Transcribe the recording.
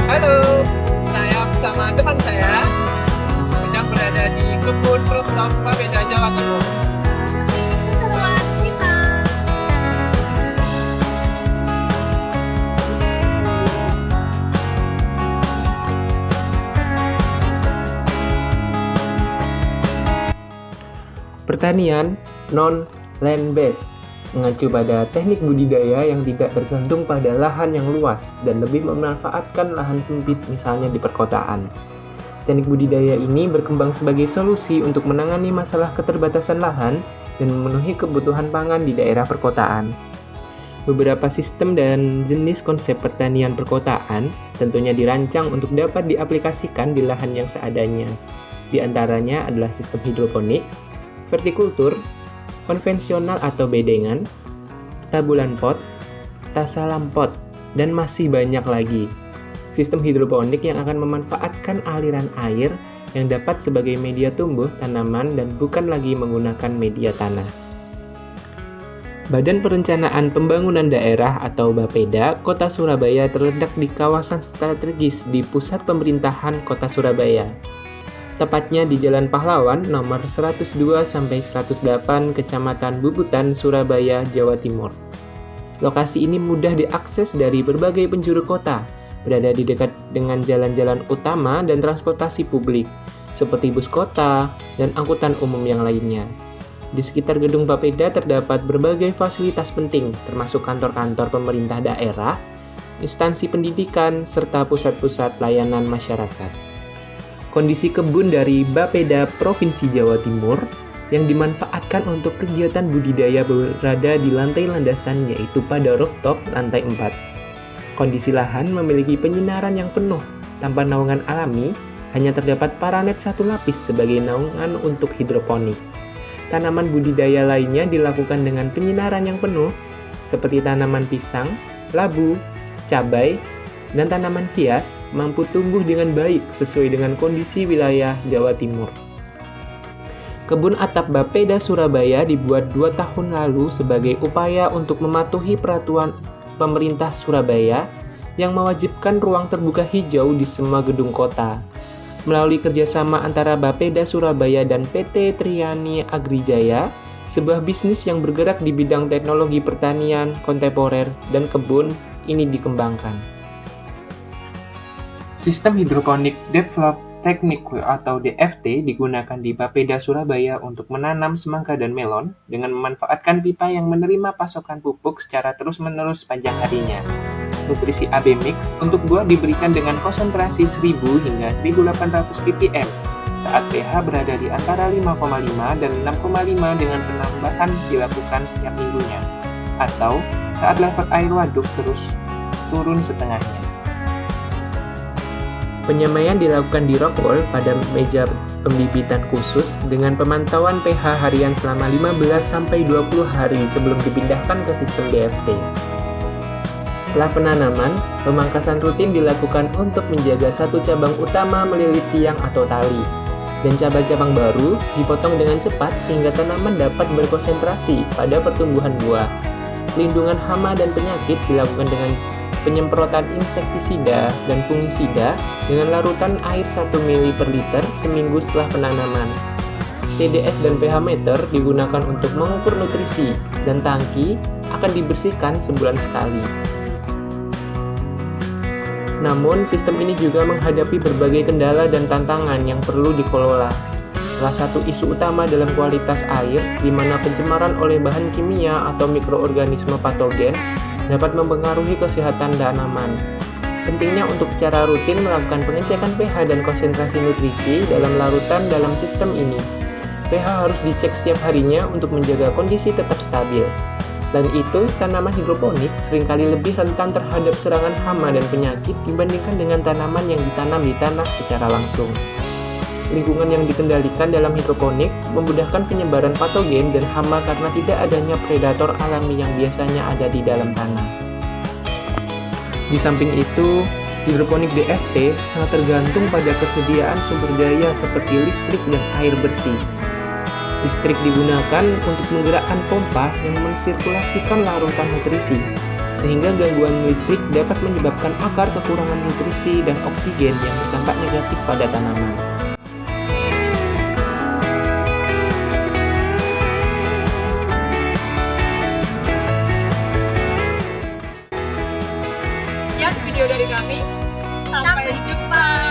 Halo, saya bersama teman saya sedang berada di kebun rooftop Bapeda, Jawa Timur. Keseruan kita. Pertanian non-land based mengacu pada teknik budidaya yang tidak bergantung pada lahan yang luas dan lebih memanfaatkan lahan sempit, misalnya di perkotaan. Teknik budidaya ini berkembang sebagai solusi untuk menangani masalah keterbatasan lahan dan memenuhi kebutuhan pangan di daerah perkotaan. Beberapa sistem dan jenis konsep pertanian perkotaan tentunya dirancang untuk dapat diaplikasikan di lahan yang seadanya. Di antaranya adalah sistem hidroponik, vertikultur, konvensional atau bedengan, tabulan pot, tasalam pot, dan masih banyak lagi. Sistem hidroponik yang akan memanfaatkan aliran air yang dapat sebagai media tumbuh tanaman dan bukan lagi menggunakan media tanah. Badan Perencanaan Pembangunan Daerah atau Bapeda Kota Surabaya terletak di kawasan strategis di pusat pemerintahan Kota Surabaya. Tepatnya di Jalan Pahlawan nomor 102-108 Kecamatan Bubutan, Surabaya, Jawa Timur. Lokasi ini mudah diakses dari berbagai penjuru kota, berada di dekat dengan jalan-jalan utama dan transportasi publik, seperti bus kota dan angkutan umum yang lainnya. Di sekitar gedung Bapeda terdapat berbagai fasilitas penting, termasuk kantor-kantor pemerintah daerah, instansi pendidikan, serta pusat-pusat layanan masyarakat. Kondisi kebun dari Bapeda Provinsi Jawa Timur yang dimanfaatkan untuk kegiatan budidaya berada di lantai landasan, yaitu pada rooftop lantai 4. Kondisi lahan memiliki penyinaran yang penuh tanpa naungan alami, hanya terdapat paranet satu lapis sebagai naungan untuk hidroponik. Tanaman budidaya lainnya dilakukan dengan penyinaran yang penuh, seperti tanaman pisang, labu, cabai, dan tanaman hias mampu tumbuh dengan baik sesuai dengan kondisi wilayah Jawa Timur. Kebun atap Bapeda Surabaya dibuat 2 tahun lalu sebagai upaya untuk mematuhi peraturan pemerintah Surabaya yang mewajibkan ruang terbuka hijau di semua gedung kota. Melalui kerjasama antara Bapeda Surabaya dan PT Triani Agrijaya, sebuah bisnis yang bergerak di bidang teknologi pertanian kontemporer dan kebun ini dikembangkan. Sistem hidroponik develop teknik atau DFT digunakan di Bapeda Surabaya untuk menanam semangka dan melon dengan memanfaatkan pipa yang menerima pasokan pupuk secara terus-menerus sepanjang harinya. Nutrisi AB Mix untuk buah diberikan dengan konsentrasi 1000 hingga 1800 ppm saat pH berada di antara 5,5 dan 6,5 dengan penambahan dilakukan setiap minggunya, atau saat level air waduk terus turun setengahnya. Penyemaian dilakukan di rock wall pada meja pembibitan khusus dengan pemantauan pH harian selama 15-20 hari sebelum dipindahkan ke sistem DFT. Setelah penanaman, pemangkasan rutin dilakukan untuk menjaga satu cabang utama melilit tiang atau tali, dan cabang-cabang baru dipotong dengan cepat sehingga tanaman dapat berkonsentrasi pada pertumbuhan buah. Pelindungan hama dan penyakit dilakukan dengan penyemprotan insektisida dan fungisida dengan larutan air 1 ml per liter seminggu setelah penanaman. TDS dan pH meter digunakan untuk mengukur nutrisi, dan tangki akan dibersihkan sebulan sekali. Namun, sistem ini juga menghadapi berbagai kendala dan tantangan yang perlu dikelola. salah satu isu utama dalam kualitas air, di mana pencemaran oleh bahan kimia atau mikroorganisme patogen dapat mempengaruhi kesehatan tanaman. Pentingnya untuk secara rutin melakukan pengecekan pH dan konsentrasi nutrisi dalam larutan dalam sistem ini. pH harus dicek setiap harinya untuk menjaga kondisi tetap stabil. Selain itu, tanaman hidroponik seringkali lebih rentan terhadap serangan hama dan penyakit dibandingkan dengan tanaman yang ditanam di tanah secara langsung. Lingkungan yang dikendalikan dalam hidroponik memudahkan penyebaran patogen dan hama karena tidak adanya predator alami yang biasanya ada di dalam tanah. Di samping itu, hidroponik DFT sangat tergantung pada kesediaan sumber daya seperti listrik dan air bersih. Listrik digunakan untuk menggerakkan pompa yang mensirkulasikan larutan nutrisi, sehingga gangguan listrik dapat menyebabkan akar kekurangan nutrisi dan oksigen yang berdampak negatif pada tanaman. Sekian video dari kami. Sampai jumpa.